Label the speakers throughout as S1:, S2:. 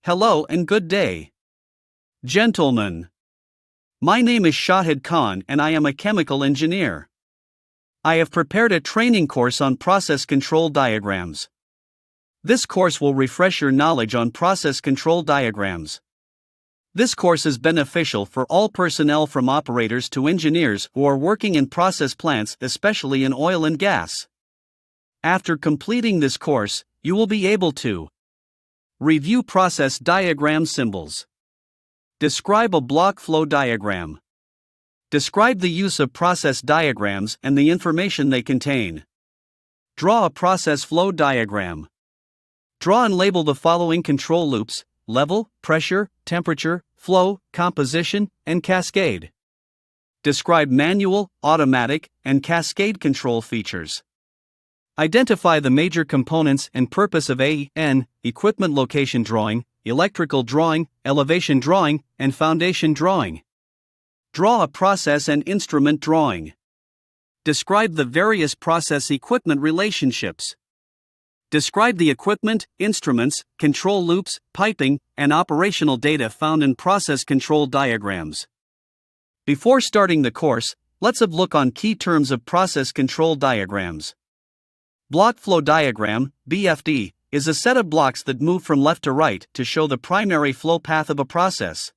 S1: Hello and good day. Gentlemen. My name is Shahid Khan and I am a chemical engineer. I have prepared a training course on process control diagrams. This course will refresh your knowledge on process control diagrams. This course is beneficial for all personnel from operators to engineers who are working in process plants, especially in oil and gas. After completing this course, you will be able to review process diagram symbols. Describe a block flow diagram. Describe the use of process diagrams and the information they contain. Draw a process flow diagram. Draw and label the following control loops: level, pressure, temperature, flow, composition, and cascade. Describe manual, automatic, and cascade control features. Identify the major components and purpose of A.N. equipment location drawing, electrical drawing, elevation drawing, and foundation drawing. Draw a process and instrument drawing. Describe the various process equipment relationships. Describe the equipment, instruments, control loops, piping, and operational data found in process control diagrams. Before starting the course, let's have a look on key terms of process control diagrams. Block flow diagram, BFD, is a set of blocks that move from left to right to show the primary flow path of a process.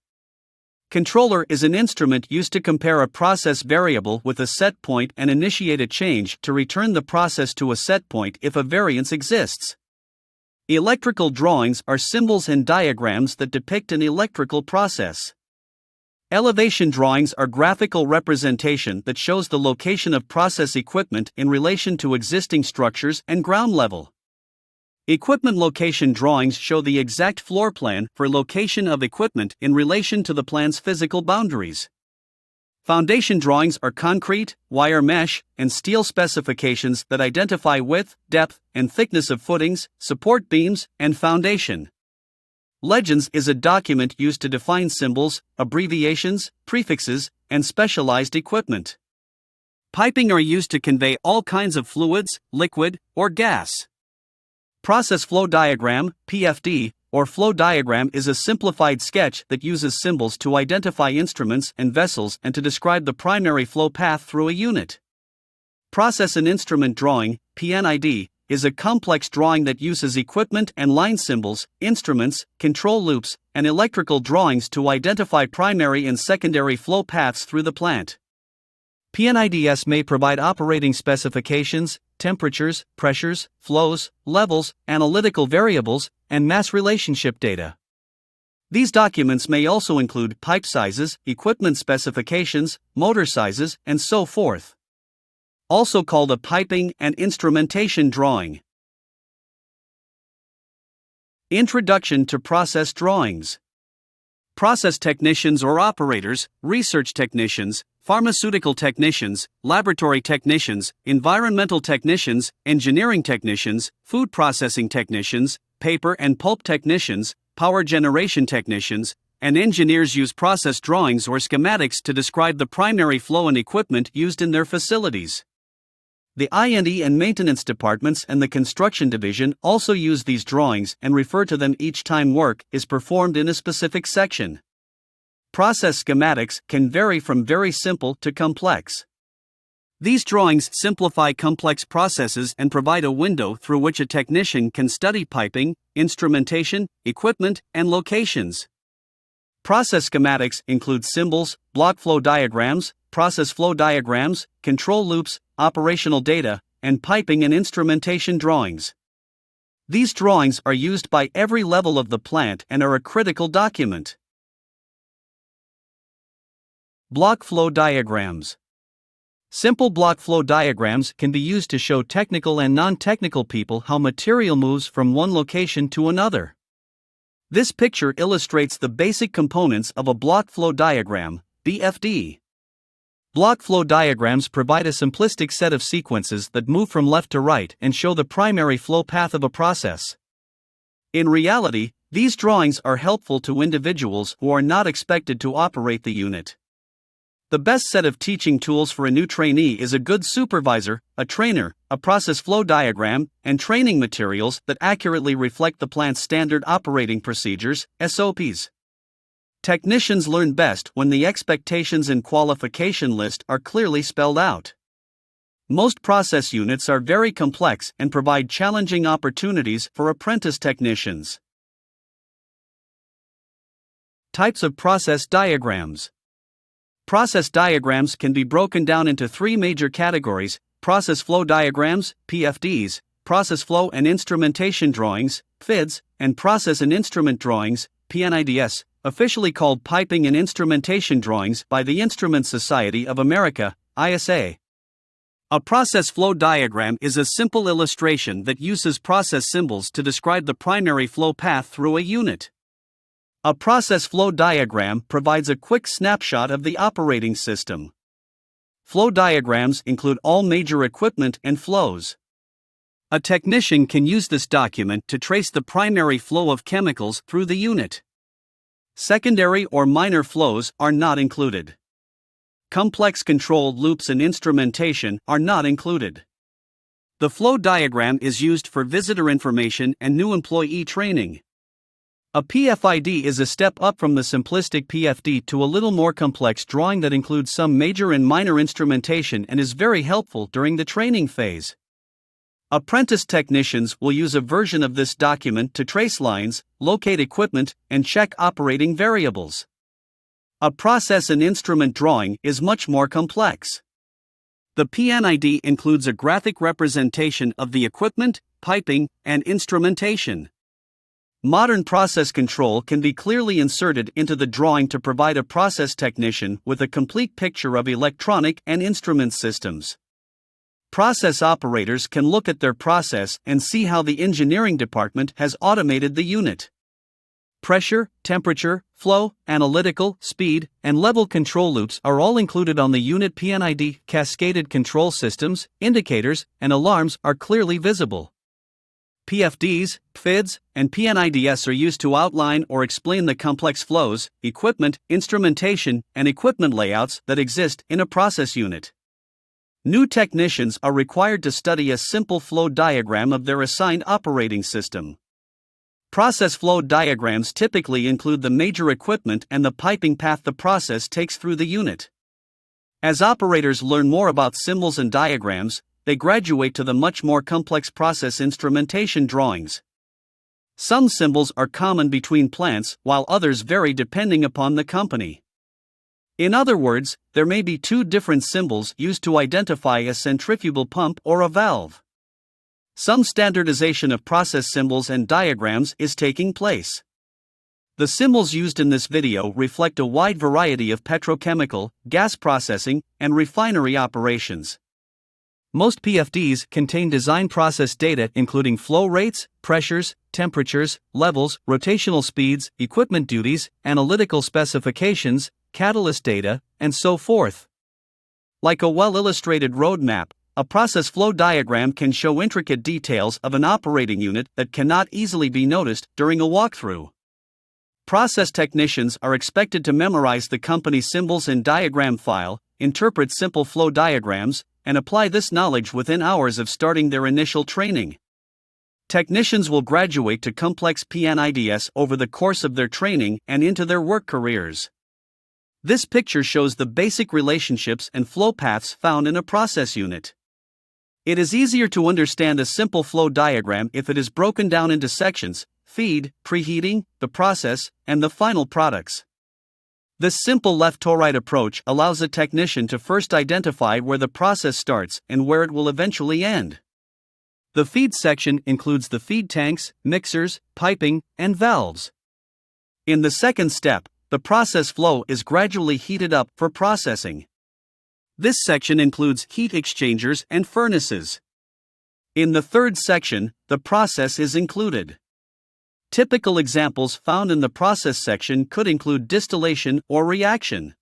S1: Controller is an instrument used to compare a process variable with a set point and initiate a change to return the process to a set point if a variance exists. Electrical drawings are symbols and diagrams that depict an electrical process. Elevation drawings are graphical representation that shows the location of process equipment in relation to existing structures and ground level. Equipment location drawings show the exact floor plan for location of equipment in relation to the plant's physical boundaries. Foundation drawings are concrete, wire mesh, and steel specifications that identify width, depth, and thickness of footings, support beams, and foundation. Legends is a document used to define symbols, abbreviations, prefixes, and specialized equipment. Piping are used to convey all kinds of fluids, liquid, or gas. Process flow diagram, PFD, or flow diagram is a simplified sketch that uses symbols to identify instruments and vessels and to describe the primary flow path through a unit. Process and instrument drawing, P&ID, is a complex drawing that uses equipment and line symbols, instruments, control loops, and electrical drawings to identify primary and secondary flow paths through the plant. P&IDs may provide operating specifications, temperatures, pressures, flows, levels, analytical variables, and mass relationship data. These documents may also include pipe sizes, equipment specifications, motor sizes, and so forth. Also called a piping and instrumentation drawing. Introduction to process drawings. Process technicians or operators, research technicians, pharmaceutical technicians, laboratory technicians, environmental technicians, engineering technicians, food processing technicians, paper and pulp technicians, power generation technicians, and engineers use process drawings or schematics to describe the primary flow and equipment used in their facilities. The I&E and maintenance departments and the construction division also use these drawings and refer to them each time work is performed in a specific section. Process schematics can vary from very simple to complex. These drawings simplify complex processes and provide a window through which a technician can study piping, instrumentation, equipment, and locations. Process schematics include symbols, block flow diagrams, process flow diagrams, control loops, operational data, and piping and instrumentation drawings. These drawings are used by every level of the plant and are a critical document. Block flow diagrams. Simple block flow diagrams can be used to show technical and non-technical people how material moves from one location to another. This picture illustrates the basic components of a block flow diagram, BFD. Block flow diagrams provide a simplistic set of sequences that move from left to right and show the primary flow path of a process. In reality, these drawings are helpful to individuals who are not expected to operate the unit. The best set of teaching tools for a new trainee is a good supervisor, a trainer, a process flow diagram, and training materials that accurately reflect the plant's standard operating procedures, SOPs. Technicians learn best when the expectations and qualification list are clearly spelled out. Most process units are very complex and provide challenging opportunities for apprentice technicians. Types of process diagrams. Process diagrams can be broken down into three major categories: process flow diagrams, PFDs, process flow and instrumentation drawings, PIDs, and process and instrument drawings, P&IDs, officially called piping and instrumentation drawings by the Instrument Society of America, ISA. A process flow diagram is a simple illustration that uses process symbols to describe the primary flow path through a unit. A process flow diagram provides a quick snapshot of the operating system. Flow diagrams include all major equipment and flows. A technician can use this document to trace the primary flow of chemicals through the unit. Secondary or minor flows are not included. Complex control loops and instrumentation are not included. The flow diagram is used for visitor information and new employee training. A PFID is a step up from the simplistic PFD to a little more complex drawing that includes some major and minor instrumentation and is very helpful during the training phase. Apprentice technicians will use a version of this document to trace lines, locate equipment, and check operating variables. A process and instrument drawing is much more complex. The P&ID includes a graphic representation of the equipment, piping, and instrumentation. Modern process control can be clearly inserted into the drawing to provide a process technician with a complete picture of electronic and instrument systems. Process operators can look at their process and see how the engineering department has automated the unit. Pressure, temperature, flow, analytical, speed, and level control loops are all included on the unit P&ID. Cascaded control systems, indicators, and alarms are clearly visible. PFDs, PIDs, and P&IDs are used to outline or explain the complex flows, equipment, instrumentation, and equipment layouts that exist in a process unit. New technicians are required to study a simple flow diagram of their assigned operating system. Process flow diagrams typically include the major equipment and the piping path the process takes through the unit. As operators learn more about symbols and diagrams, they graduate to the much more complex process instrumentation drawings. Some symbols are common between plants, while others vary depending upon the company. In other words, there may be two different symbols used to identify a centrifugal pump or a valve. Some standardization of process symbols and diagrams is taking place. The symbols used in this video reflect a wide variety of petrochemical, gas processing, and refinery operations. Most PFDs contain design process data including flow rates, pressures, temperatures, levels, rotational speeds, equipment duties, analytical specifications, catalyst data, and so forth. Like a well-illustrated roadmap, a process flow diagram can show intricate details of an operating unit that cannot easily be noticed during a walkthrough. Process technicians are expected to memorize the company's symbols and diagram file, interpret simple flow diagrams, and apply this knowledge within hours of starting their initial training. Technicians will graduate to complex P&IDs over the course of their training and into their work careers. This picture shows the basic relationships and flow paths found in a process unit. It is easier to understand a simple flow diagram if it is broken down into sections: feed, preheating, the process, and the final products. This simple left-to-right approach allows a technician to first identify where the process starts and where it will eventually end. The feed section includes the feed tanks, mixers, piping, and valves. In the second step, the process flow is gradually heated up for processing. This section includes heat exchangers and furnaces. In the third section, the process is included. Typical examples found in the process section could include distillation or reaction.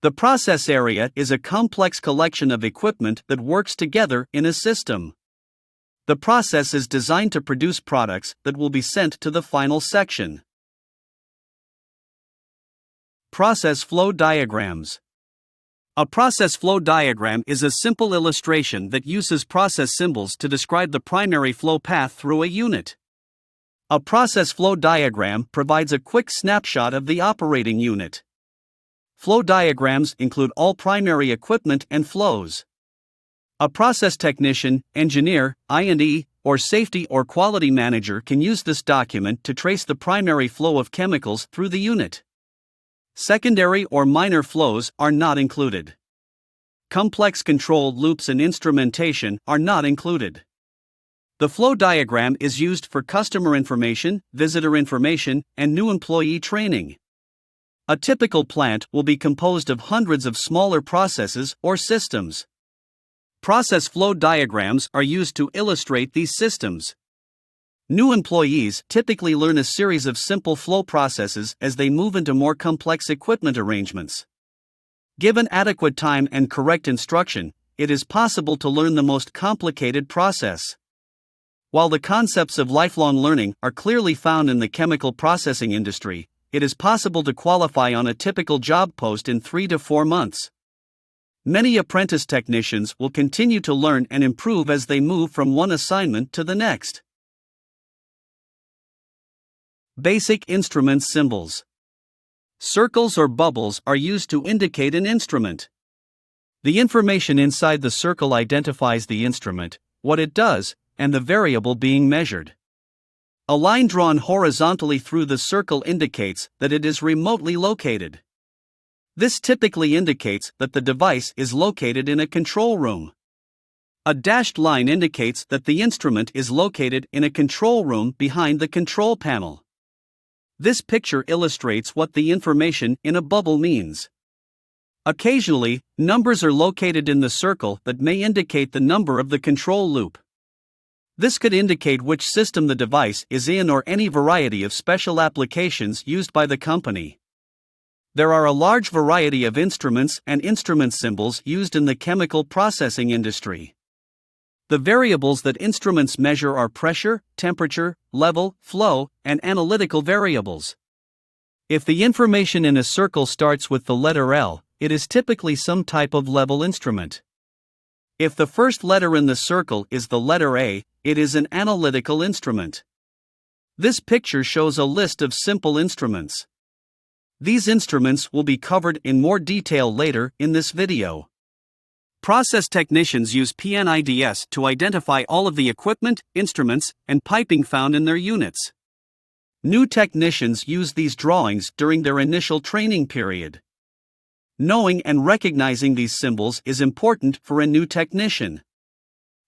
S1: The process area is a complex collection of equipment that works together in a system. The process is designed to produce products that will be sent to the final section. Process flow diagrams. A process flow diagram is a simple illustration that uses process symbols to describe the primary flow path through a unit. A process flow diagram provides a quick snapshot of the operating unit. Flow diagrams include all primary equipment and flows. A process technician, engineer, I&E, or safety or quality manager can use this document to trace the primary flow of chemicals through the unit. Secondary or minor flows are not included. Complex control loops and instrumentation are not included. The flow diagram is used for customer information, visitor information, and new employee training. A typical plant will be composed of hundreds of smaller processes or systems. Process flow diagrams are used to illustrate these systems. New employees typically learn a series of simple flow processes as they move into more complex equipment arrangements. Given adequate time and correct instruction, it is possible to learn the most complicated process. While the concepts of lifelong learning are clearly found in the chemical processing industry, it is possible to qualify on a typical job post in 3 to 4 months. Many apprentice technicians will continue to learn and improve as they move from one assignment to the next. Basic instrument symbols. Circles or bubbles are used to indicate an instrument. The information inside the circle identifies the instrument, what it does, and the variable being measured. A line drawn horizontally through the circle indicates that it is remotely located. This typically indicates that the device is located in a control room. A dashed line indicates that the instrument is located in a control room behind the control panel. This picture illustrates what the information in a bubble means. Occasionally, numbers are located in the circle that may indicate the number of the control loop. This could indicate which system the device is in or any variety of special applications used by the company. There are a large variety of instruments and instrument symbols used in the chemical processing industry. The variables that instruments measure are pressure, temperature, level, flow, and analytical variables. If the information in a circle starts with the letter L, it is typically some type of level instrument. If the first letter in the circle is the letter A, it is an analytical instrument. This picture shows a list of simple instruments. These instruments will be covered in more detail later in this video. Process technicians use P&IDs to identify all of the equipment, instruments, and piping found in their units. New technicians use these drawings during their initial training period. Knowing and recognizing these symbols is important for a new technician.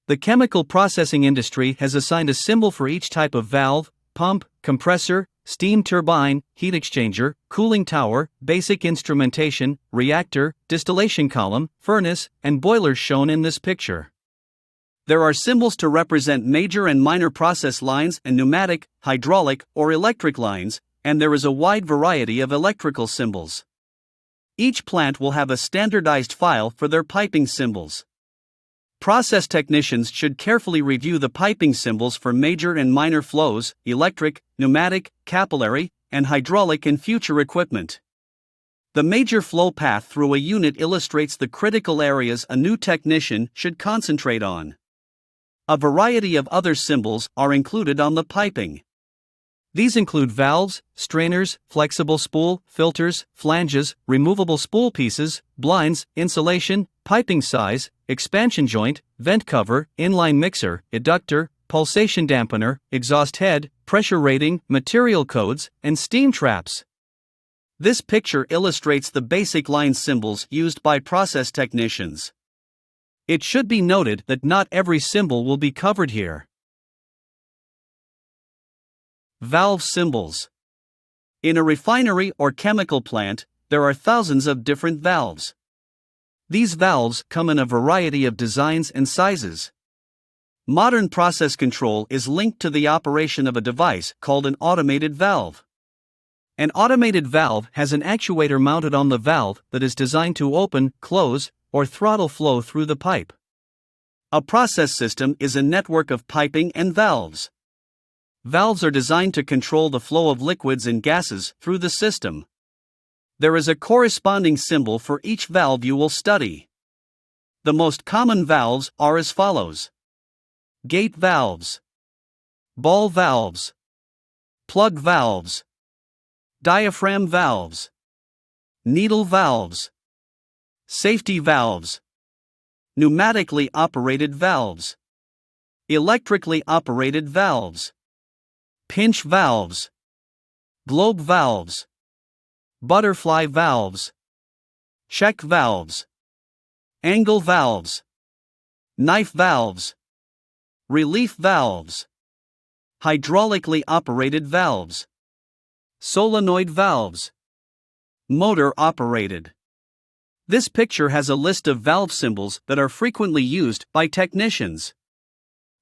S1: The chemical processing industry has assigned a symbol for each type of valve, pump, compressor, steam turbine, heat exchanger, cooling tower, basic instrumentation, reactor, distillation column, furnace, and boilers shown in this picture. There are symbols to represent major and minor process lines and pneumatic, hydraulic, or electric lines, and there is a wide variety of electrical symbols. Each plant will have a standardized file for their piping symbols. Process technicians should carefully review the piping symbols for major and minor flows, electric, pneumatic, capillary, and hydraulic in future equipment. The major flow path through a unit illustrates the critical areas a new technician should concentrate on. A variety of other symbols are included on the piping. These include valves, strainers, flexible spool, filters, flanges, removable spool pieces, blinds, insulation, piping size, expansion joint, vent cover, inline mixer, eductor, pulsation dampener, exhaust head, pressure rating, material codes, and steam traps. This picture illustrates the basic line symbols used by process technicians. It should be noted that not every symbol will be covered here. Valve symbols. In a refinery or chemical plant, there are thousands of different valves. These valves come in a variety of designs and sizes. Modern process control is linked to the operation of a device called an automated valve. An automated valve has an actuator mounted on the valve that is designed to open, close, or throttle flow through the pipe. A process system is a network of piping and valves. Valves are designed to control the flow of liquids and gases through the system. There is a corresponding symbol for each valve you will study. The most common valves are as follows: gate valves, ball valves, plug valves, diaphragm valves, needle valves, safety valves, pneumatically operated valves, electrically operated valves, pinch valves, globe valves, butterfly valves, check valves, angle valves, knife valves, relief valves, hydraulically operated valves, solenoid valves, motor operated. This picture has a list of valve symbols that are frequently used by technicians.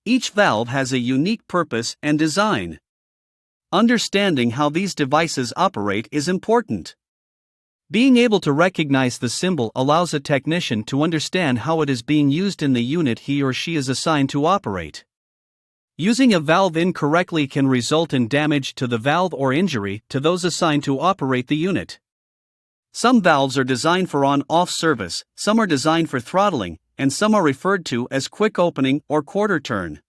S1: Each valve has a unique purpose and design. Understanding how these devices operate is important. Being able to recognize the symbol allows a technician to understand how it is being used in the unit he or she is assigned to operate. Using a valve incorrectly can result in damage to the valve or injury to those assigned to operate the unit. Some valves are designed for on-off service, some are designed for throttling, and some are referred to as quick opening or quarter turn.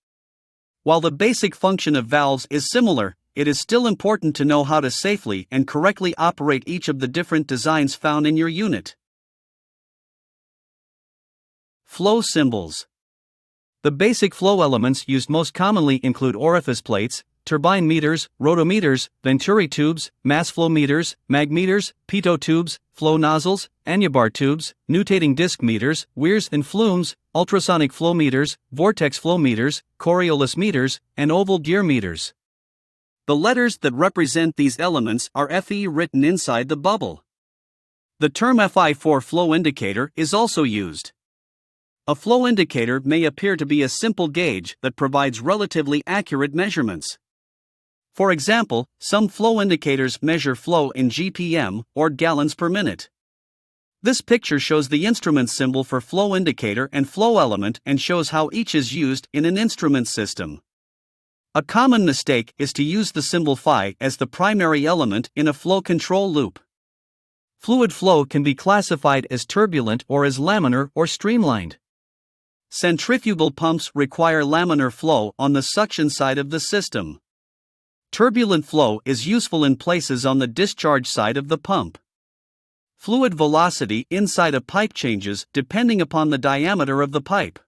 S1: While the basic function of valves is similar, it is still important to know how to safely and correctly operate each of the different designs found in your unit. Flow symbols. The basic flow elements used most commonly include orifice plates, turbine meters, rotometers, venturi tubes, mass flow meters, mag meters, pitot tubes, flow nozzles, Anyabar tubes, nutating disc meters, weirs and flumes, ultrasonic flow meters, vortex flow meters, Coriolis meters, and oval gear meters. The letters that represent these elements are FE written inside the bubble. The term FI for flow indicator is also used. A flow indicator may appear to be a simple gauge that provides relatively accurate measurements. For example, some flow indicators measure flow in GPM or gallons per minute. This picture shows the instrument symbol for flow indicator and flow element and shows how each is used in an instrument system. A common mistake is to use the symbol phi as the primary element in a flow control loop. Fluid flow can be classified as turbulent or as laminar or streamlined. Centrifugal pumps require laminar flow on the suction side of the system. Turbulent flow is useful in places on the discharge side of the pump. Fluid velocity inside a pipe changes depending upon the diameter of the pipe.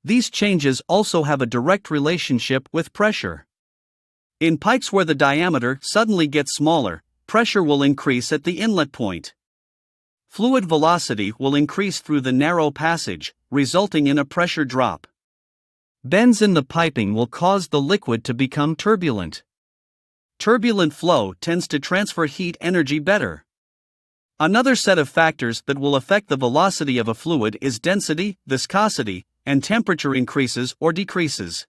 S1: These changes also have a direct relationship with pressure. In pipes where the diameter suddenly gets smaller, pressure will increase at the inlet point. Fluid velocity will increase through the narrow passage, resulting in a pressure drop. Bends in the piping will cause the liquid to become turbulent. Turbulent flow tends to transfer heat energy better. Another set of factors that will affect the velocity of a fluid is density, viscosity, and temperature increases or decreases.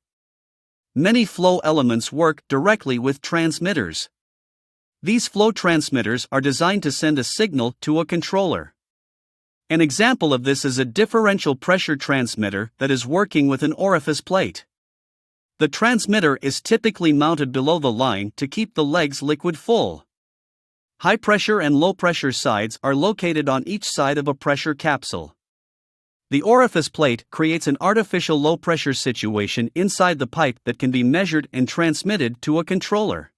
S1: Many flow elements work directly with transmitters. These flow transmitters are designed to send a signal to a controller. An example of this is a differential pressure transmitter that is working with an orifice plate. The transmitter is typically mounted below the line to keep the legs liquid full. High pressure and low pressure sides are located on each side of a pressure capsule. The orifice plate creates an artificial low pressure situation inside the pipe that can be measured and transmitted to a controller.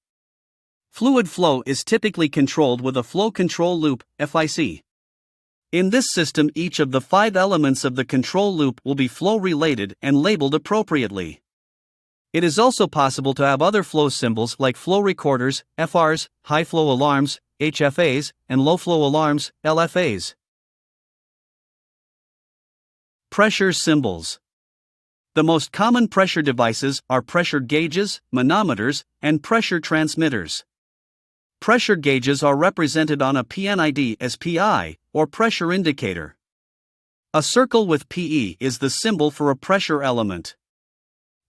S1: Fluid flow is typically controlled with a flow control loop, FIC. In this system, each of the 5 elements of the control loop will be flow related and labeled appropriately. It is also possible to have other flow symbols like flow recorders, FRs, high flow alarms, HFAs, and low flow alarms, LFAs. Pressure symbols. The most common pressure devices are pressure gauges, manometers, and pressure transmitters. Pressure gauges are represented on a P&ID as PI, or pressure indicator. A circle with PE is the symbol for a pressure element.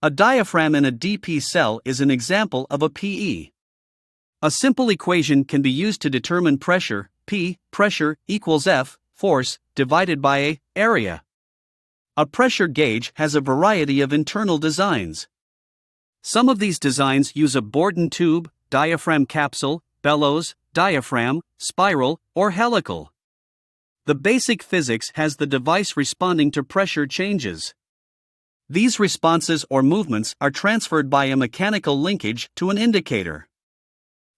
S1: A diaphragm in a DP cell is an example of a PE. A simple equation can be used to determine pressure, P, pressure, equals F, force, divided by A, area. A pressure gauge has a variety of internal designs. Some of these designs use a Borden tube, diaphragm capsule, bellows, diaphragm, spiral, or helical. The basic physics has the device responding to pressure changes. These responses or movements are transferred by a mechanical linkage to an indicator.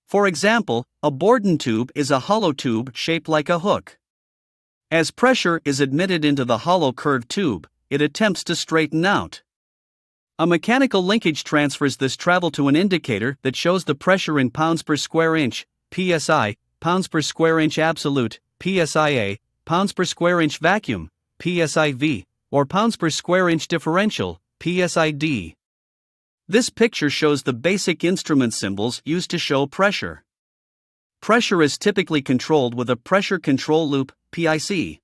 S1: For example, a Borden tube is a hollow tube shaped like a hook. As pressure is admitted into the hollow curved tube, it attempts to straighten out. A mechanical linkage transfers this travel to an indicator that shows the pressure in pounds per square inch, PSI, pounds per square inch absolute, PSIA, pounds per square inch vacuum, PSIV, or pounds per square inch differential, PSID. This picture shows the basic instrument symbols used to show pressure. Pressure is typically controlled with a pressure control loop, PIC.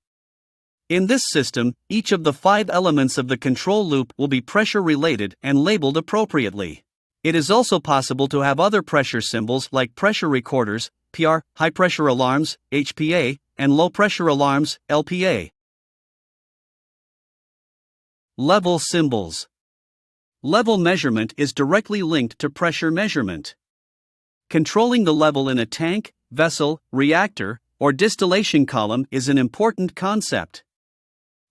S1: In this system, each of the 5 elements of the control loop will be pressure-related and labeled appropriately. It is also possible to have other pressure symbols like pressure recorders, PR, high-pressure alarms, HPA, and low-pressure alarms, LPA. Level symbols. Level measurement is directly linked to pressure measurement. Controlling the level in a tank, vessel, reactor, or distillation column is an important concept.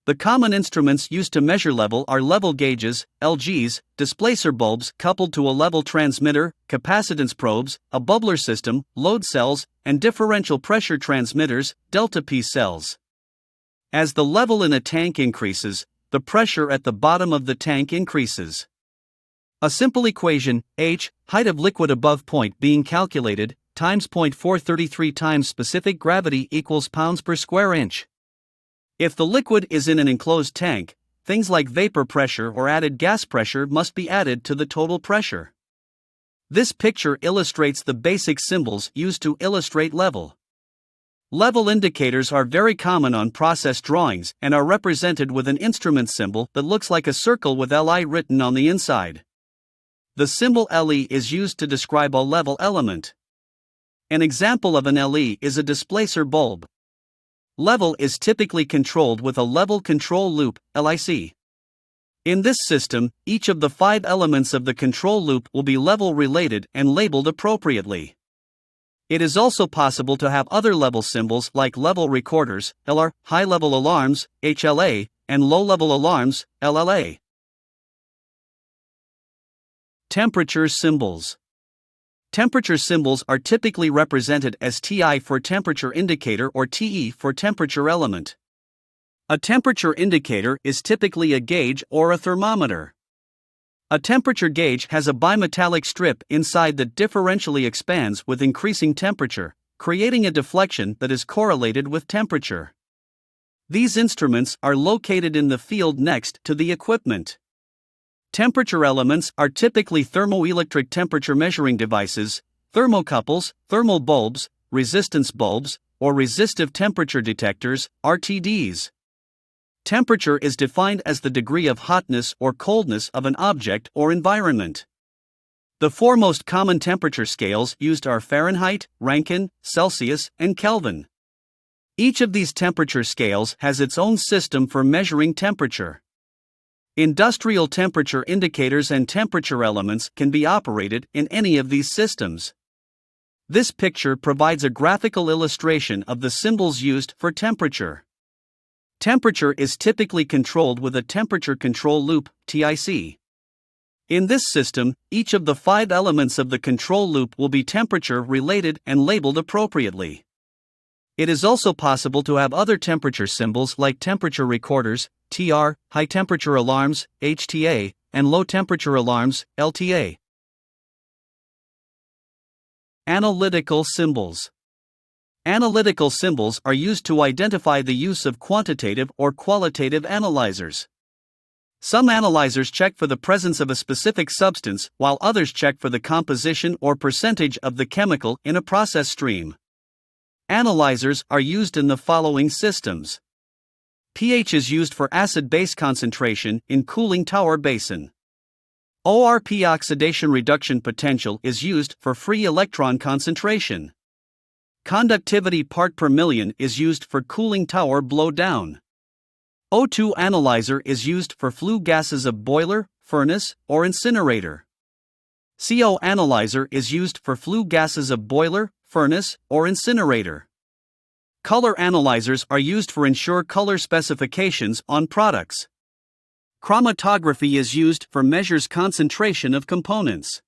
S1: The common instruments used to measure level are level gauges, LGs, displacer bulbs coupled to a level transmitter, capacitance probes, a bubbler system, load cells, and differential pressure transmitters, delta P cells. As the level in a tank increases, the pressure at the bottom of the tank increases. A simple equation, H, height of liquid above point being calculated, times 0.433 times specific gravity equals pounds per square inch. If the liquid is in an enclosed tank, things like vapor pressure or added gas pressure must be added to the total pressure. This picture illustrates the basic symbols used to illustrate level. Level indicators are very common on process drawings and are represented with an instrument symbol that looks like a circle with LI written on the inside. The symbol LE is used to describe a level element. An example of an LE is a displacer bulb. Level is typically controlled with a level control loop, LIC. In this system, each of the 5 elements of the control loop will be level related and labeled appropriately. It is also possible to have other level symbols like level recorders, LR, high-level alarms, HLA, and low-level alarms, LLA. Temperature symbols. Temperature symbols are typically represented as TI for temperature indicator or TE for temperature element. A temperature indicator is typically a gauge or a thermometer. A temperature gauge has a bimetallic strip inside that differentially expands with increasing temperature, creating a deflection that is correlated with temperature. These instruments are located in the field next to the equipment. Temperature elements are typically thermoelectric temperature measuring devices, thermocouples, thermal bulbs, resistance bulbs, or resistive temperature detectors, RTDs. Temperature is defined as the degree of hotness or coldness of an object or environment. The 4 most common temperature scales used are Fahrenheit, Rankine, Celsius, and Kelvin. Each of these temperature scales has its own system for measuring temperature. Industrial temperature indicators and temperature elements can be operated in any of these systems. This picture provides a graphical illustration of the symbols used for temperature. Temperature is typically controlled with a temperature control loop, TIC. In this system, each of the 5 elements of the control loop will be temperature related and labeled appropriately. It is also possible to have other temperature symbols like temperature recorders, TR, high temperature alarms, HTA, and low temperature alarms, LTA. Analytical symbols. Analytical symbols are used to identify the use of quantitative or qualitative analyzers. Some analyzers check for the presence of a specific substance, while others check for the composition or percentage of the chemical in a process stream. Analyzers are used in the following systems. pH is used for acid-base concentration in cooling tower basin. ORP oxidation reduction potential is used for free electron concentration. Conductivity part per million is used for cooling tower blowdown. O2 analyzer is used for flue gases of boiler, furnace, or incinerator. CO analyzer is used for flue gases of boiler, furnace, or incinerator. Color analyzers are used for ensure color specifications on products. Chromatography is used for measures concentration of components.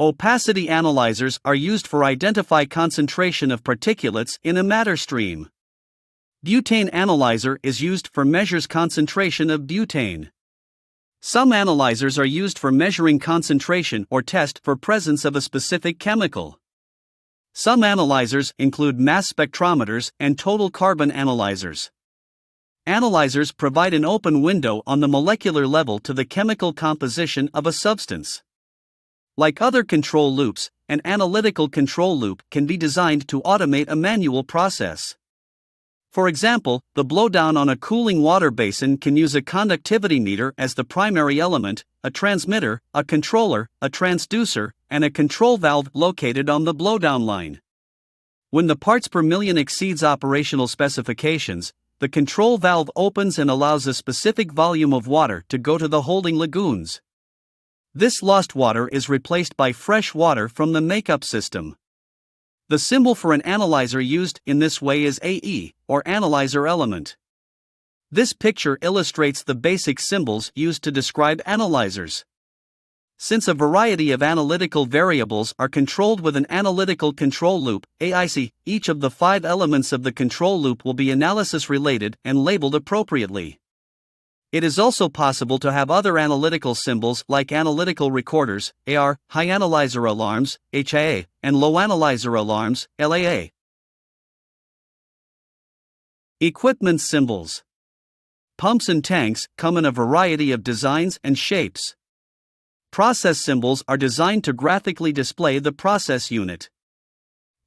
S1: Opacity analyzers are used for identify concentration of particulates in a matter stream. Butane analyzer is used for measures concentration of butane. Some analyzers are used for measuring concentration or test for presence of a specific chemical. Some analyzers include mass spectrometers and total carbon analyzers. Analyzers provide an open window on the molecular level to the chemical composition of a substance. Like other control loops, an analytical control loop can be designed to automate a manual process. For example, the blowdown on a cooling water basin can use a conductivity meter as the primary element, a transmitter, a controller, a transducer, and a control valve located on the blowdown line. When the parts per million exceeds operational specifications, the control valve opens and allows a specific volume of water to go to the holding lagoons. This lost water is replaced by fresh water from the makeup system. The symbol for an analyzer used in this way is AE, or analyzer element. This picture illustrates the basic symbols used to describe analyzers. Since a variety of analytical variables are controlled with an analytical control loop, AIC, each of the 5 elements of the control loop will be analysis-related and labeled appropriately. It is also possible to have other analytical symbols like analytical recorders, AR, high analyzer alarms, HAA, and low analyzer alarms, LAA. Equipment symbols. Pumps and tanks come in a variety of designs and shapes. Process symbols are designed to graphically display the process unit.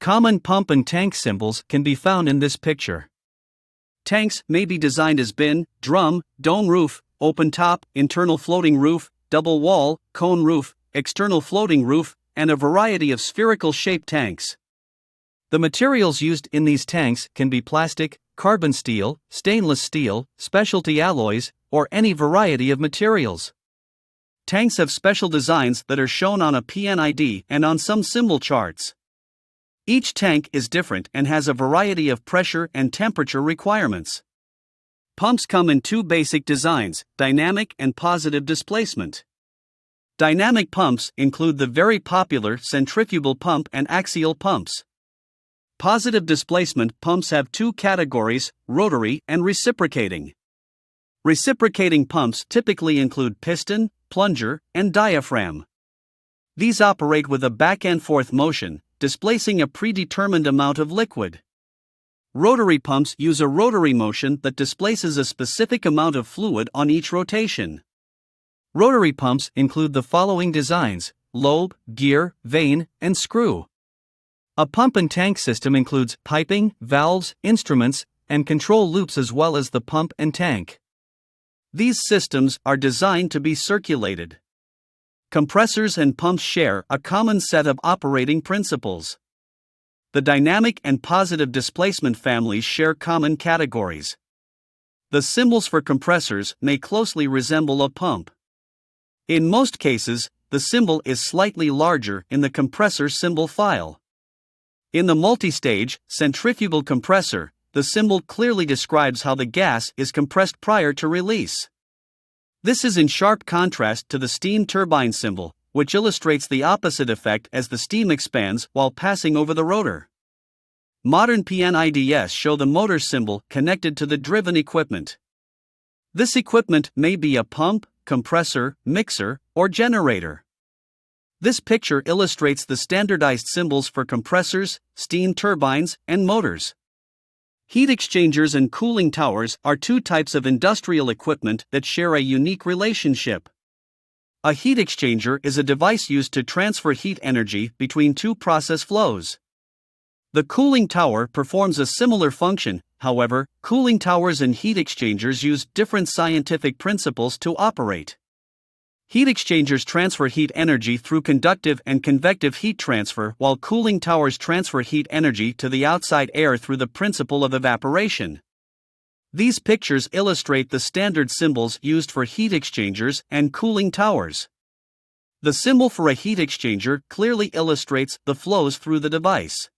S1: Common pump and tank symbols can be found in this picture. Tanks may be designed as bin, drum, dome roof, open top, internal floating roof, double wall, cone roof, external floating roof, and a variety of spherical shaped tanks. The materials used in these tanks can be plastic, carbon steel, stainless steel, specialty alloys, or any variety of materials. Tanks have special designs that are shown on a P&ID and on some symbol charts. Each tank is different and has a variety of pressure and temperature requirements. Pumps come in 2 basic designs, dynamic and positive displacement. Dynamic pumps include the very popular centrifugal pump and axial pumps. Positive displacement pumps have 2 categories, rotary and reciprocating. Reciprocating pumps typically include piston, plunger, and diaphragm. These operate with a back-and-forth motion, displacing a predetermined amount of liquid. Rotary pumps use a rotary motion that displaces a specific amount of fluid on each rotation. Rotary pumps include the following designs: lobe, gear, vane, and screw. A pump and tank system includes piping, valves, instruments, and control loops as well as the pump and tank. These systems are designed to be circulated. Compressors and pumps share a common set of operating principles. The dynamic and positive displacement families share common categories. The symbols for compressors may closely resemble a pump. In most cases, the symbol is slightly larger in the compressor symbol file. In the multi-stage, centrifugal compressor, the symbol clearly describes how the gas is compressed prior to release. This is in sharp contrast to the steam turbine symbol, which illustrates the opposite effect as the steam expands while passing over the rotor. Modern P&IDs show the motor symbol connected to the driven equipment. This equipment may be a pump, compressor, mixer, or generator. This picture illustrates the standardized symbols for compressors, steam turbines, and motors. Heat exchangers and cooling towers are 2 types of industrial equipment that share a unique relationship. A heat exchanger is a device used to transfer heat energy between 2 process flows. The cooling tower performs a similar function, however, cooling towers and heat exchangers use different scientific principles to operate. Heat exchangers transfer heat energy through conductive and convective heat transfer, while cooling towers transfer heat energy to the outside air through the principle of evaporation. These pictures illustrate the standard symbols used for heat exchangers and cooling towers. The symbol for a heat exchanger clearly illustrates the flows through the device.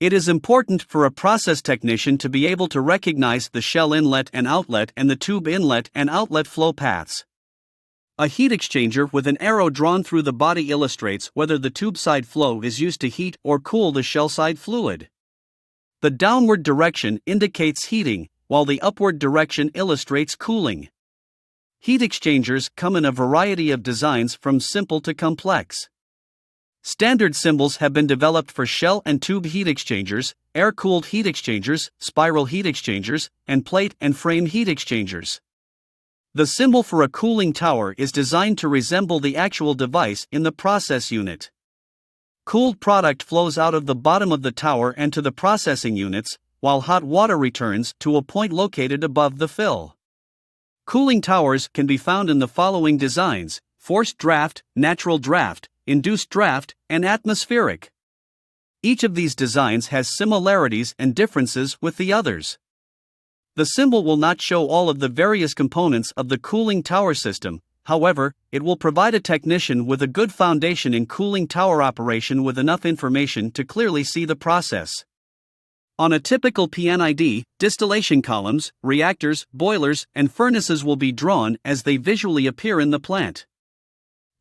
S1: It is important for a process technician to be able to recognize the shell inlet and outlet and the tube inlet and outlet flow paths. A heat exchanger with an arrow drawn through the body illustrates whether the tube side flow is used to heat or cool the shell side fluid. The downward direction indicates heating, while the upward direction illustrates cooling. Heat exchangers come in a variety of designs from simple to complex. Standard symbols have been developed for shell and tube heat exchangers, air-cooled heat exchangers, spiral heat exchangers, and plate and frame heat exchangers. The symbol for a cooling tower is designed to resemble the actual device in the process unit. Cooled product flows out of the bottom of the tower and to the processing units, while hot water returns to a point located above the fill. Cooling towers can be found in the following designs: forced draft, natural draft, induced draft, and atmospheric. Each of these designs has similarities and differences with the others. The symbol will not show all of the various components of the cooling tower system, however, it will provide a technician with a good foundation in cooling tower operation with enough information to clearly see the process. On a typical P&ID, distillation columns, reactors, boilers, and furnaces will be drawn as they visually appear in the plant.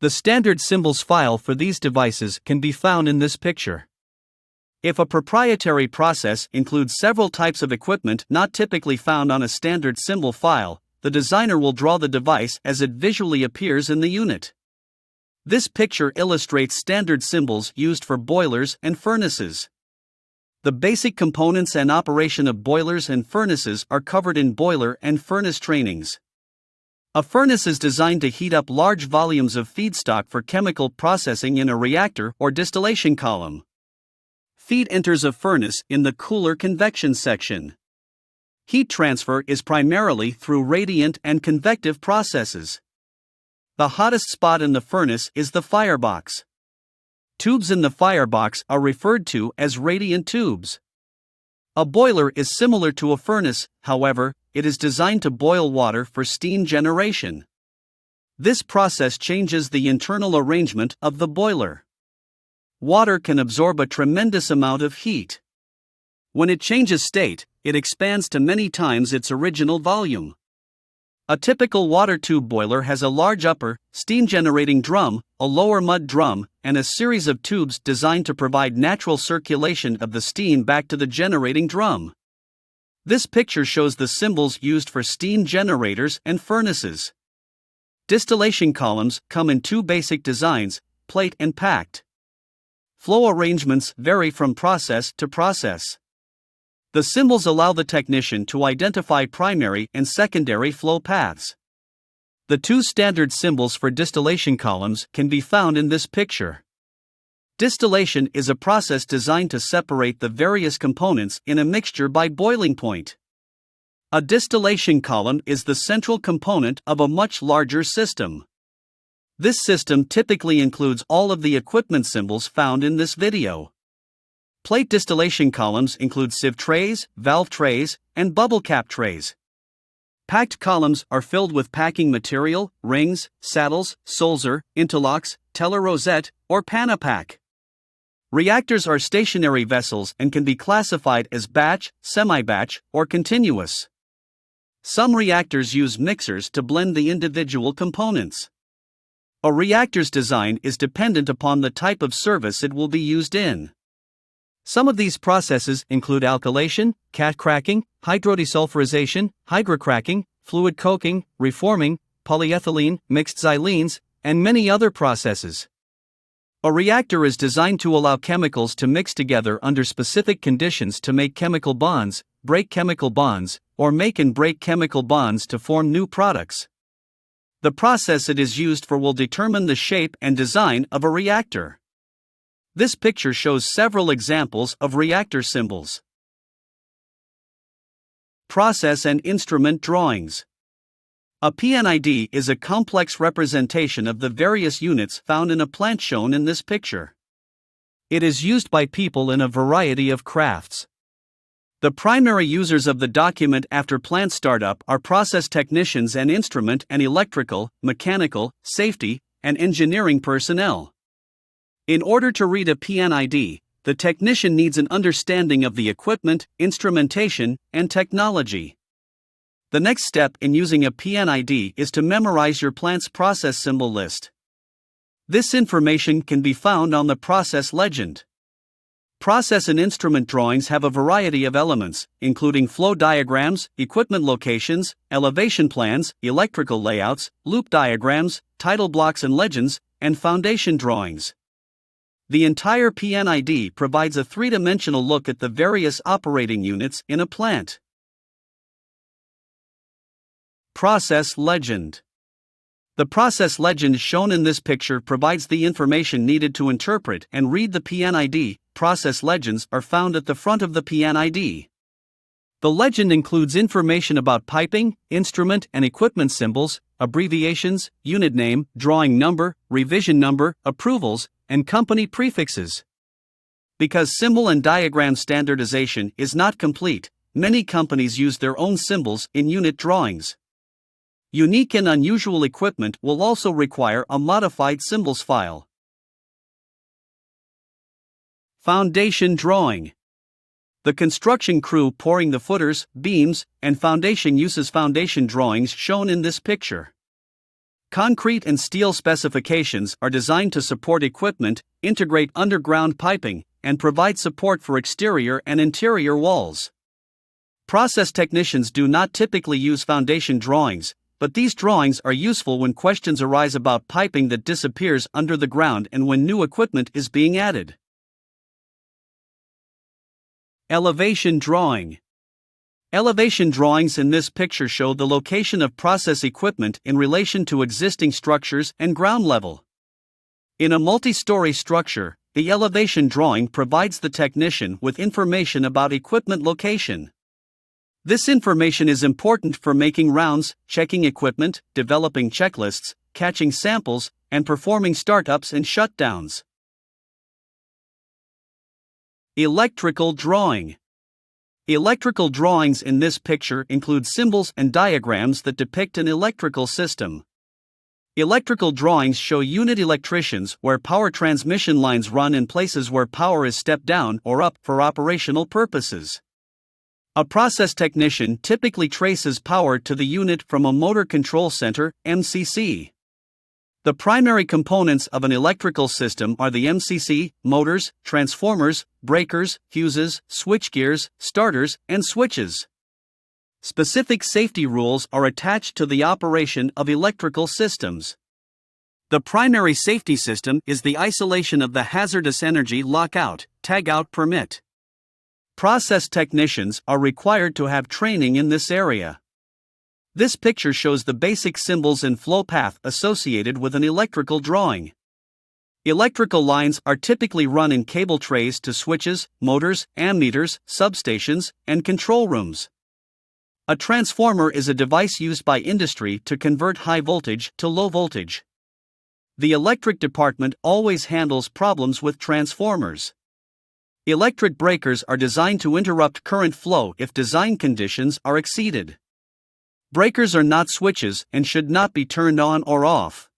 S1: The standard symbols file for these devices can be found in this picture. If a proprietary process includes several types of equipment not typically found on a standard symbol file, the designer will draw the device as it visually appears in the unit. This picture illustrates standard symbols used for boilers and furnaces. The basic components and operation of boilers and furnaces are covered in boiler and furnace trainings. A furnace is designed to heat up large volumes of feedstock for chemical processing in a reactor or distillation column. Feed enters a furnace in the cooler convection section. Heat transfer is primarily through radiant and convective processes. The hottest spot in the furnace is the firebox. Tubes in the firebox are referred to as radiant tubes. A boiler is similar to a furnace, however, it is designed to boil water for steam generation. This process changes the internal arrangement of the boiler. Water can absorb a tremendous amount of heat. When it changes state, it expands to many times its original volume. A typical water tube boiler has a large upper, steam-generating drum, a lower mud drum, and a series of tubes designed to provide natural circulation of the steam back to the generating drum. This picture shows the symbols used for steam generators and furnaces. Distillation columns come in two basic designs, plate and packed. Flow arrangements vary from process to process. The symbols allow the technician to identify primary and secondary flow paths. The two standard symbols for distillation columns can be found in this picture. Distillation is a process designed to separate the various components in a mixture by boiling point. A distillation column is the central component of a much larger system. This system typically includes all of the equipment symbols found in this video. Plate distillation columns include sieve trays, valve trays, and bubble cap trays. Packed columns are filled with packing material, rings, saddles, solzer, interlocks, teller rosette, or panapack. Reactors are stationary vessels and can be classified as batch, semi-batch, or continuous. Some reactors use mixers to blend the individual components. A reactor's design is dependent upon the type of service it will be used in. Some of these processes include alkylation, cat cracking, hydrodesulfurization, hydrocracking, fluid coking, reforming, polyethylene, mixed xylenes, and many other processes. A reactor is designed to allow chemicals to mix together under specific conditions to make chemical bonds, break chemical bonds, or make and break chemical bonds to form new products. The process it is used for will determine the shape and design of a reactor. This picture shows several examples of reactor symbols. Process and instrument drawings. A P&ID is a complex representation of the various units found in a plant shown in this picture. It is used by people in a variety of crafts. The primary users of the document after plant startup are process technicians and instrument and electrical, mechanical, safety, and engineering personnel. In order to read a P&ID, the technician needs an understanding of the equipment, instrumentation, and technology. The next step in using a P&ID is to memorize your plant's process symbol list. This information can be found on the process legend. Process and instrument drawings have a variety of elements, including flow diagrams, equipment locations, elevation plans, electrical layouts, loop diagrams, title blocks and legends, and foundation drawings. The entire P&ID provides a three-dimensional look at the various operating units in a plant. Process legend. The process legend shown in this picture provides the information needed to interpret and read the P&ID. Process legends are found at the front of the P&ID. The legend includes information about piping, instrument and equipment symbols, abbreviations, unit name, drawing number, revision number, approvals, and company prefixes. Because symbol and diagram standardization is not complete, many companies use their own symbols in unit drawings. Unique and unusual equipment will also require a modified symbols file. Foundation drawing. The construction crew pouring the footers, beams, and foundation uses foundation drawings shown in this picture. Concrete and steel specifications are designed to support equipment, integrate underground piping, and provide support for exterior and interior walls. Process technicians do not typically use foundation drawings, but these drawings are useful when questions arise about piping that disappears under the ground and when new equipment is being added. Elevation drawing. Elevation drawings in this picture show the location of process equipment in relation to existing structures and ground level. In a multi-story structure, the elevation drawing provides the technician with information about equipment location. This information is important for making rounds, checking equipment, developing checklists, catching samples, and performing startups and shutdowns. Electrical drawing. Electrical drawings in this picture include symbols and diagrams that depict an electrical system. Electrical drawings show unit electricians where power transmission lines run in places where power is stepped down or up for operational purposes. A process technician typically traces power to the unit from a motor control center, MCC. The primary components of an electrical system are the MCC, motors, transformers, breakers, fuses, switchgears, starters, and switches. Specific safety rules are attached to the operation of electrical systems. The primary safety system is the isolation of the hazardous energy lockout, tagout permit. Process technicians are required to have training in this area. This picture shows the basic symbols and flow path associated with an electrical drawing. Electrical lines are typically run in cable trays to switches, motors, ammeters, substations, and control rooms. A transformer is a device used by industry to convert high voltage to low voltage. The electric department always handles problems with transformers. Electric breakers are designed to interrupt current flow if design conditions are exceeded. Breakers are not switches and should not be turned on or off.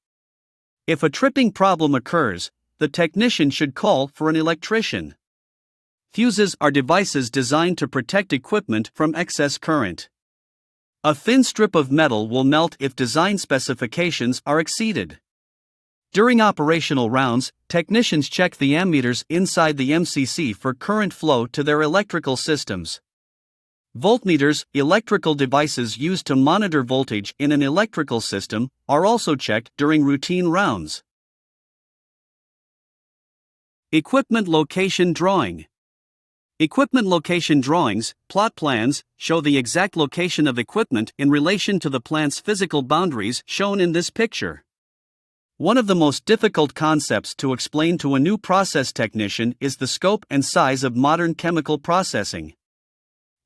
S1: If a tripping problem occurs, the technician should call for an electrician. Fuses are devices designed to protect equipment from excess current. A thin strip of metal will melt if design specifications are exceeded. During operational rounds, technicians check the ammeters inside the MCC for current flow to their electrical systems. Voltmeters, electrical devices used to monitor voltage in an electrical system, are also checked during routine rounds. Equipment location drawing. Equipment location drawings, plot plans, show the exact location of equipment in relation to the plant's physical boundaries shown in this picture. One of the most difficult concepts to explain to a new process technician is the scope and size of modern chemical processing.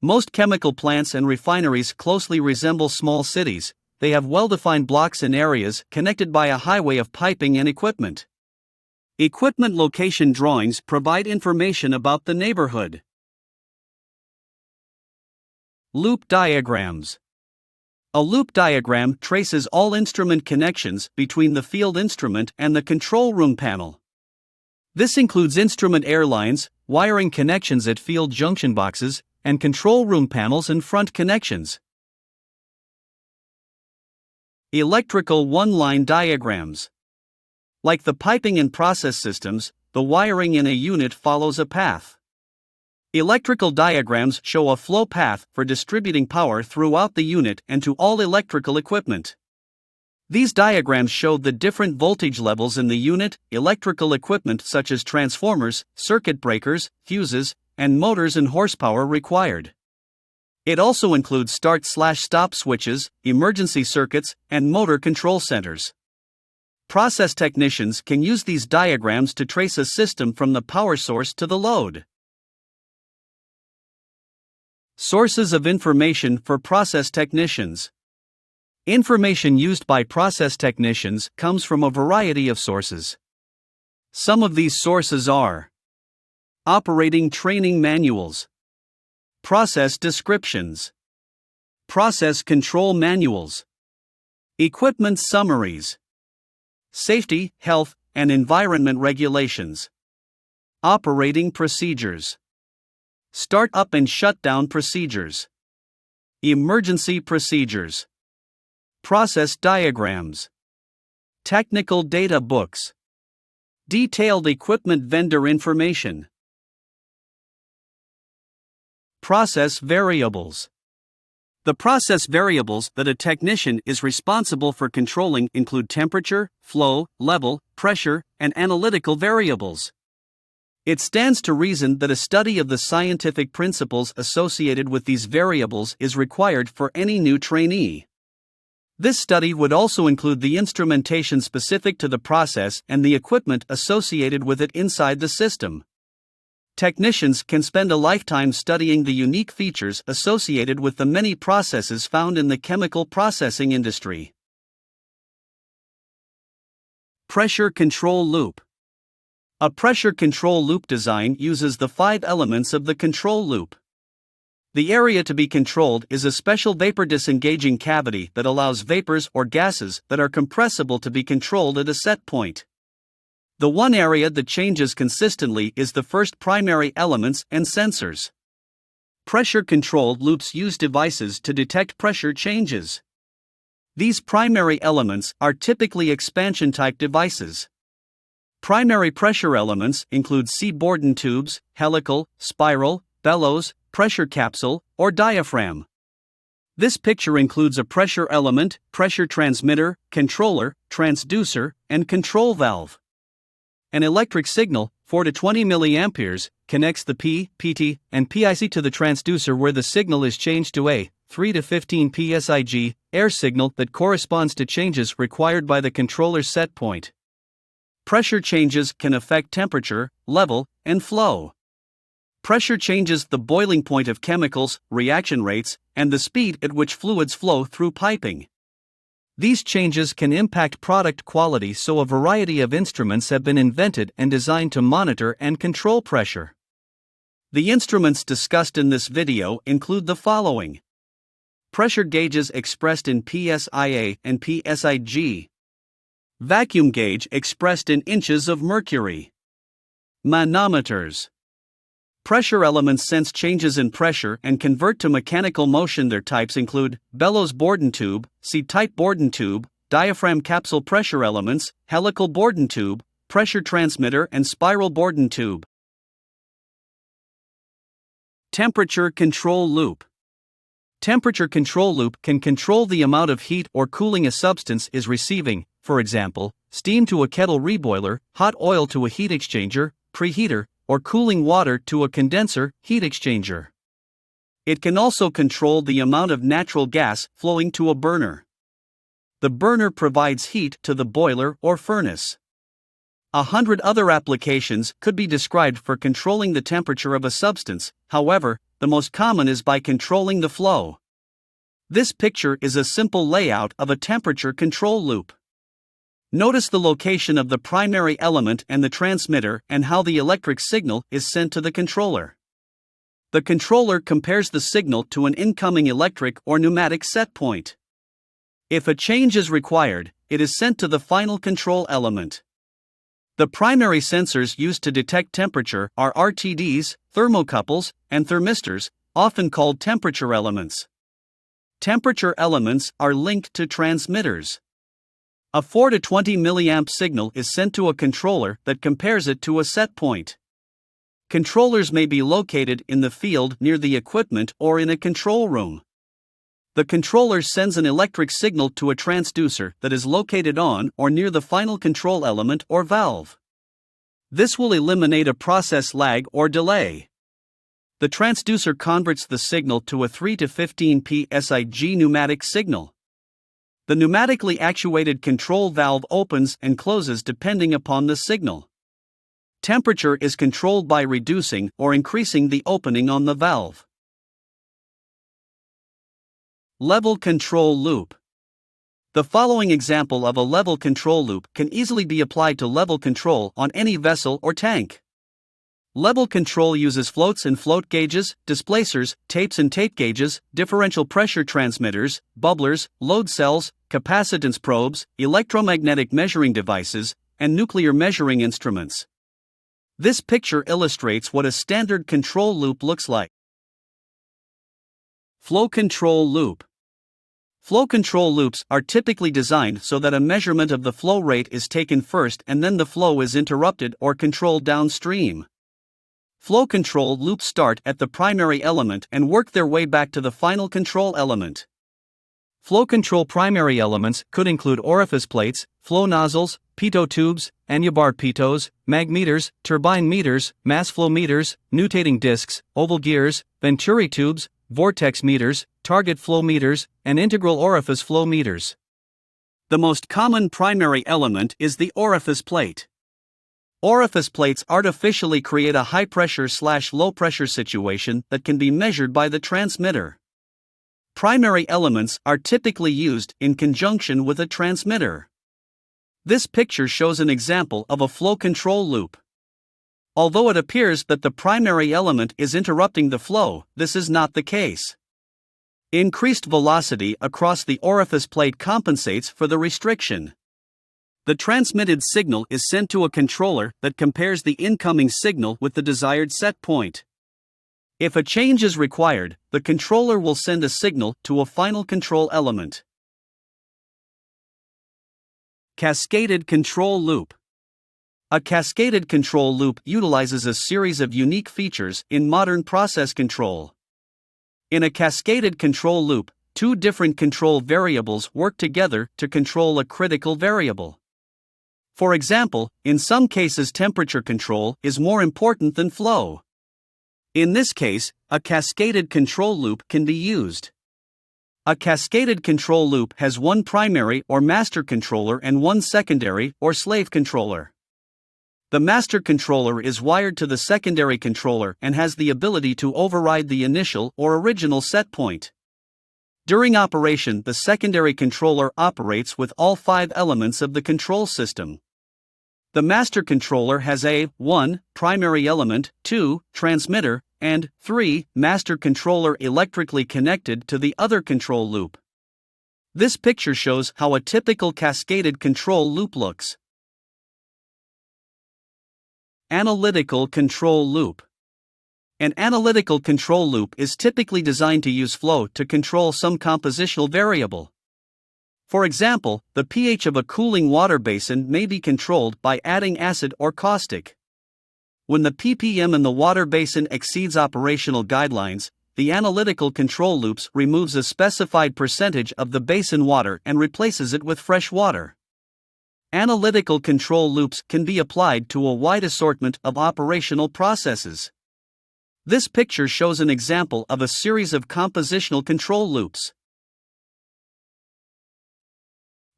S1: Most chemical plants and refineries closely resemble small cities. They have well-defined blocks and areas connected by a highway of piping and equipment. Equipment location drawings provide information about the neighborhood. Loop diagrams. A loop diagram traces all instrument connections between the field instrument and the control room panel. This includes instrument air lines, wiring connections at field junction boxes, and control room panels and front connections. Electrical one-line diagrams. Like the piping in process systems, the wiring in a unit follows a path. Electrical diagrams show a flow path for distributing power throughout the unit and to all electrical equipment. These diagrams show the different voltage levels in the unit, electrical equipment such as transformers, circuit breakers, fuses, and motors and horsepower required. It also includes start/stop switches, emergency circuits, and motor control centers. Process technicians can use these diagrams to trace a system from the power source to the load. Sources of information for process technicians. Information used by process technicians comes from a variety of sources. Some of these sources are operating training manuals, process descriptions, process control manuals, equipment summaries, safety, health, and environment regulations, operating procedures, start up and shut down procedures, emergency procedures, process diagrams, technical data books, detailed equipment vendor information. Process variables. The process variables that a technician is responsible for controlling include temperature, flow, level, pressure, and analytical variables. It stands to reason that a study of the scientific principles associated with these variables is required for any new trainee. This study would also include the instrumentation specific to the process and the equipment associated with it inside the system. Technicians can spend a lifetime studying the unique features associated with the many processes found in the chemical processing industry. Pressure control loop. A pressure control loop design uses the 5 elements of the control loop. The area to be controlled is a special vapor disengaging cavity that allows vapors or gases that are compressible to be controlled at a set point. The one area that changes consistently is the first primary elements and sensors. Pressure-controlled loops use devices to detect pressure changes. These primary elements are typically expansion-type devices. Primary pressure elements include C-Borden tubes, helical, spiral, bellows, pressure capsule, or diaphragm. This picture includes a pressure element, pressure transmitter, controller, transducer, and control valve. An electric signal, 4 to 20 mA, connects the P, PT, and PIC to the transducer where the signal is changed to a 3 to 15 pSig air signal that corresponds to changes required by the controller's set point. Pressure changes can affect temperature, level, and flow. Pressure changes the boiling point of chemicals, reaction rates, and the speed at which fluids flow through piping. These changes can impact product quality, so a variety of instruments have been invented and designed to monitor and control pressure. The instruments discussed in this video include the following: pressure gauges expressed in PSIA and PSIG, vacuum gauge expressed in inches of mercury, manometers. Pressure elements sense changes in pressure and convert to mechanical motion. Their types include bellows Borden tube, C-type Borden tube, diaphragm capsule pressure elements, helical Borden tube, pressure transmitter, and spiral Borden tube. Temperature control loop. Temperature control loop can control the amount of heat or cooling a substance is receiving, for example, steam to a kettle reboiler, hot oil to a heat exchanger, preheater, or cooling water to a condenser, heat exchanger. It can also control the amount of natural gas flowing to a burner. The burner provides heat to the boiler or furnace. 100 other applications could be described for controlling the temperature of a substance, however, the most common is by controlling the flow. This picture is a simple layout of a temperature control loop. Notice the location of the primary element and the transmitter and how the electric signal is sent to the controller. The controller compares the signal to an incoming electric or pneumatic set point. If a change is required, it is sent to the final control element. The primary sensors used to detect temperature are RTDs, thermocouples, and thermistors, often called temperature elements. Temperature elements are linked to transmitters. A 4 to 20 mA signal is sent to a controller that compares it to a set point. Controllers may be located in the field near the equipment or in a control room. The controller sends an electric signal to a transducer that is located on or near the final control element or valve. This will eliminate a process lag or delay. The transducer converts the signal to a 3 to 15 pSig pneumatic signal. The pneumatically actuated control valve opens and closes depending upon the signal. Temperature is controlled by reducing or increasing the opening on the valve. Level control loop. The following example of a level control loop can easily be applied to level control on any vessel or tank. Level control uses floats and float gauges, displacers, tapes and tape gauges, differential pressure transmitters, bubblers, load cells, capacitance probes, electromagnetic measuring devices, and nuclear measuring instruments. This picture illustrates what a standard control loop looks like. Flow control loop. Flow control loops are typically designed so that a measurement of the flow rate is taken first and then the flow is interrupted or controlled downstream. Flow control loops start at the primary element and work their way back to the final control element. Flow control primary elements could include orifice plates, flow nozzles, pitot tubes, Anubar pitos, mag meters, turbine meters, mass flow meters, nutating discs, oval gears, venturi tubes, vortex meters, target flow meters, and integral orifice flow meters. The most common primary element is the orifice plate. Orifice plates artificially create a high pressure/low pressure situation that can be measured by the transmitter. Primary elements are typically used in conjunction with a transmitter. This picture shows an example of a flow control loop. Although it appears that the primary element is interrupting the flow, this is not the case. Increased velocity across the orifice plate compensates for the restriction. The transmitted signal is sent to a controller that compares the incoming signal with the desired set point. If a change is required, the controller will send a signal to a final control element. Cascaded control loop. A cascaded control loop utilizes a series of unique features in modern process control. In a cascaded control loop, two different control variables work together to control a critical variable. For example, in some cases temperature control is more important than flow. In this case, a cascaded control loop can be used. A cascaded control loop has one primary or master controller and one secondary or slave controller. The master controller is wired to the secondary controller and has the ability to override the initial or original set point. During operation, the secondary controller operates with all 5 elements of the control system. The master controller has a 1. Primary element, 2. Transmitter, and 3. Master controller electrically connected to the other control loop. This picture shows how a typical cascaded control loop looks. Analytical control loop. An analytical control loop is typically designed to use flow to control some compositional variable. For example, the pH of a cooling water basin may be controlled by adding acid or caustic. When the ppm in the water basin exceeds operational guidelines, the analytical control loops removes a specified percentage of the basin water and replaces it with fresh water. Analytical control loops can be applied to a wide assortment of operational processes. This picture shows an example of a series of compositional control loops.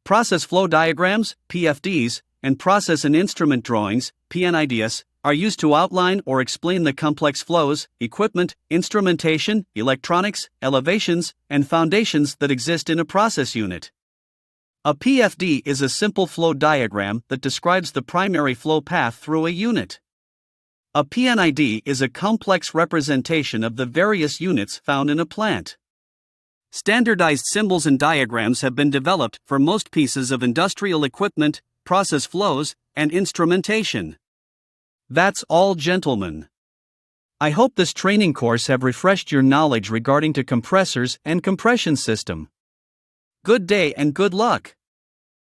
S1: Process flow diagrams, PFDs, and process and instrument drawings, P&IDs, are used to outline or explain the complex flows, equipment, instrumentation, electronics, elevations, and foundations that exist in a process unit. A PFD is a simple flow diagram that describes the primary flow path through a unit. A P&ID is a complex representation of the various units found in a plant. Standardized symbols and diagrams have been developed for most pieces of industrial equipment, process flows, and instrumentation. That's all, gentlemen. I hope this training course have refreshed your knowledge regarding to compressors and compression system. Good day and good luck.